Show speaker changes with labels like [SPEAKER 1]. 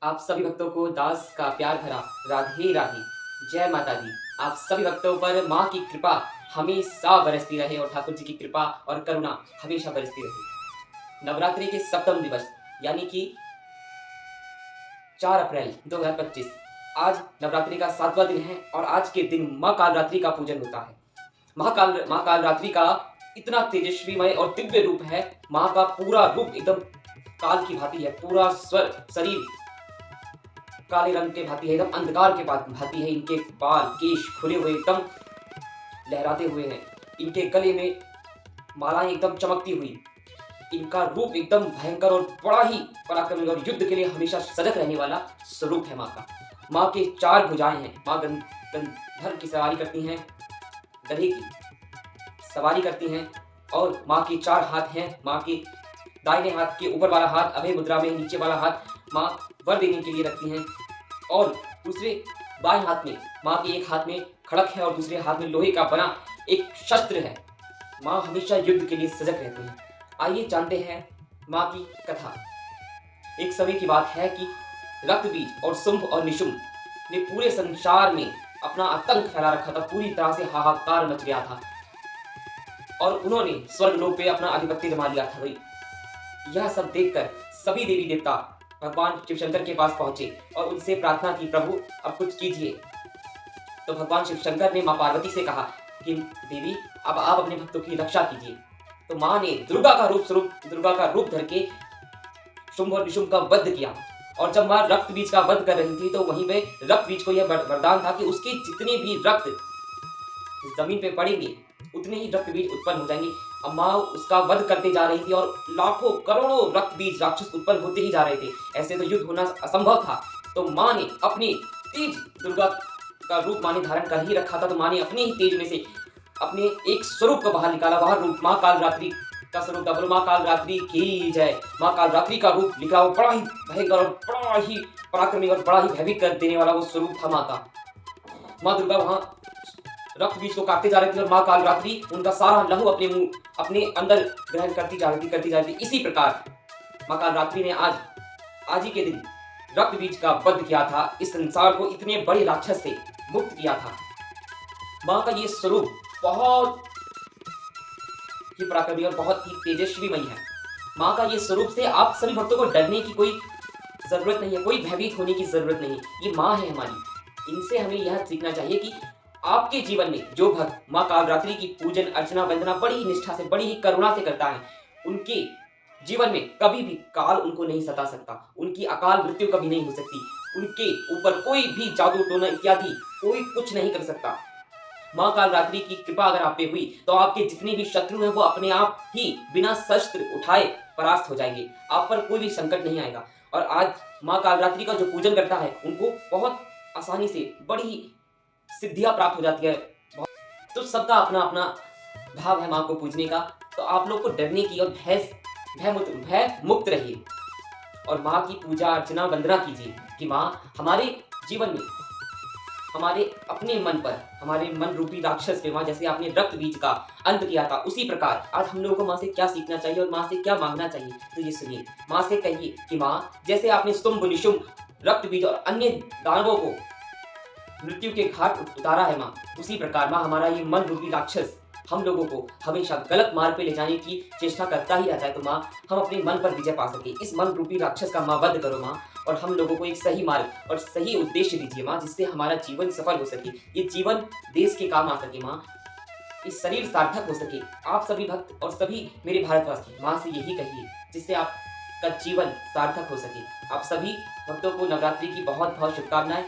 [SPEAKER 1] आप सभी भक्तों को दास का प्यार भरा राधे राधे। जय माता दी। आप सभी भक्तों पर माँ की कृपा हमेशा बरसती रहे और ठाकुर जी की कृपा और करुणा हमेशा बरसती रहे। नवरात्रि के सप्तम दिवस यानी कि 4 अप्रैल 2025 आज नवरात्रि का 7वां दिन है और आज के दिन माँ कालरात्रि का पूजन होता है। माँ कालरात्रि का इतना तेजस्वीमय और दिव्य रूप है। माँ का पूरा रूप एकदम काल की भांति है। पूरा शरीर काले रंग के भांति है, एकदम अंधकार के भांति है। इनके बाल केश खुले हुए एकदम लहराते हुए हैं। इनके गले में मालाएं एकदम चमकती हुई। इनका रूप एकदम भयंकर और बड़ा ही पराक्रमी और युद्ध के लिए हमेशा सजग रहने वाला स्वरूप है माँ का। माँ के 4 भुजाएं हैं। माँ गंधर्व की सवारी करती हैं, गधे की सवारी करती हैं और माँ के 4 हाथ हैं। माँ के दाहिने हाथ के ऊपर वाला हाथ अभय मुद्रा में, नीचे वाला हाथ माँ वर देने के लिए रखती हैं और दूसरे बाएं हाथ में माँ के एक हाथ में खड़क है और दूसरे हाथ में लोहे का बना एक शस्त्र है। माँ हमेशा युद्ध के लिए सजग रहती हैं। आइए जानते हैं माँ की कथा। एक समय की बात है कि रक्तबीज और शुंभ और निशुंभ ने पूरे संसार में अपना आतंक फैला रखा था। पूरी तरह से हाहाकार मच गया था और उन्होंने स्वर्गलोक पे अपना आधिपत्य जमा लिया था। यह सब देखकर सभी देवी देवता भगवान शिवशंकर के पास पहुंचे और उनसे प्रार्थना की, प्रभु अब कुछ कीजिए। तो भगवान शिवशंकर ने मां पार्वती से कहा कि देवी अब आप अपने भक्तों की रक्षा कीजिए। तो मां ने दुर्गा का रूप धर के शुंभ और निशुंभ का वध किया। और जब मां रक्त बीज का वध कर रही थी तो वहीं पे रक्त बीज को यह वरदान था कि उसके जितने भी रक्त जमीन पे पड़ेंगे उतने ही रक्त बीज उत्पन्न हो जाएंगे। अब माँ उसका वध करते जा रही थी और लाखों करोड़ों रक्त बीज राक्षस उत्पन्न होते ही जा रहे थे। ऐसे तो युद्ध होना असंभव था। तो माँ ने अपनी तेज दुर्गा का रूप माँ ने धारण कर ही रखा था। तो माँ ने अपने ही तेज में से अपने एक स्वरूप को बाहर निकाला। वह रूप माँ कालरात्रि का स्वरूप था। बोलो माँ कालरात्रि की जय। माँ कालरात्रि का रूप निकला। वो बड़ा ही भयंकर और बड़ा ही पराक्रमी और बड़ा ही भयभीत कर देने वाला वो स्वरूप था माँ का। माँ दुर्गा वहां रक्त बीज को काटते जा रही थी और माँ कालरात्रि उनका सारा लहू अपने अंदर ग्रहण करती जा रही थी। इसी प्रकार माँ कालरात्रि ने आज ही के दिन रक्त बीज का वध किया था। इस संसार को इतने बड़े राक्षस से मुक्त किया था। माँ का ये स्वरूप बहुत ही पराक्रमी और बहुत ही तेजस्वीमयी है। माँ का ये स्वरूप से आप सभी भक्तों को डरने की कोई जरूरत नहीं है, कोई भयभीत होने की जरूरत नहीं। ये माँ है हमारी। इनसे हमें यह सीखना चाहिए कि आपके जीवन में जो भक्त माँ कालरात्रि की पूजन अर्चना वंदना बड़ी ही निष्ठा से, बड़ी ही करुणा से करता है, उनके जीवन में कभी भी काल उनको नहीं सता सकता। उनकी अकाल मृत्यु कभी नहीं हो सकती। उनके ऊपर कोई भी जादू टोना इत्यादि कोई कुछ नहीं कर सकता। माँ कालरात्रि की कृपा अगर आप पे हुई तो आपके जितने भी शत्रु हैं वो अपने आप ही बिना शस्त्र उठाए परास्त हो जाएंगे। आप पर कोई भी संकट नहीं आएगा। और आज माँ कालरात्रि का जो पूजन करता है उनको बहुत आसानी से बड़ी ही सिद्धियां प्राप्त हो जाती है। तो सबका अपना अपना भाव है माँ को पूजने का। तो आप लोग को डरने की और भय मुक्त रहिए और माँ की पूजा अर्चना वंदना कीजिए कि माँ हमारे जीवन में हमारे अपने मन पर, हमारे मन रूपी राक्षस पे माँ जैसे आपने रक्त बीज का अंत किया था, उसी प्रकार आज हम लोगों को माँ से क्या सीखना चाहिए और माँ से क्या मांगना चाहिए। तो ये सुनिए। माँ से कहिए कि माँ जैसे आपने शुंभ निशुंभ रक्त बीज और अन्य दानवों को मृत्यु के घाट उतारा है माँ, उसी प्रकार माँ हमारा ये मन रूपी राक्षस हम लोगों को हमेशा गलत मार्ग पे ले जाने की चेष्टा करता ही रहता है। तो माँ हम अपने मन पर विजय पा सके, इस मन रूपी राक्षस का माँ वध करो माँ और हम लोगों को एक सही मार्ग और सही उद्देश्य दीजिए माँ, जिससे हमारा जीवन सफल हो सके, ये जीवन देश के काम आ सके माँ, इस शरीर सार्थक हो सके। आप सभी भक्त और सभी मेरे भारतवासी माँ से यही कहिए जिससे आपका जीवन सार्थक हो सके। आप सभी भक्तों को नवरात्रि की बहुत बहुत शुभकामनाएं।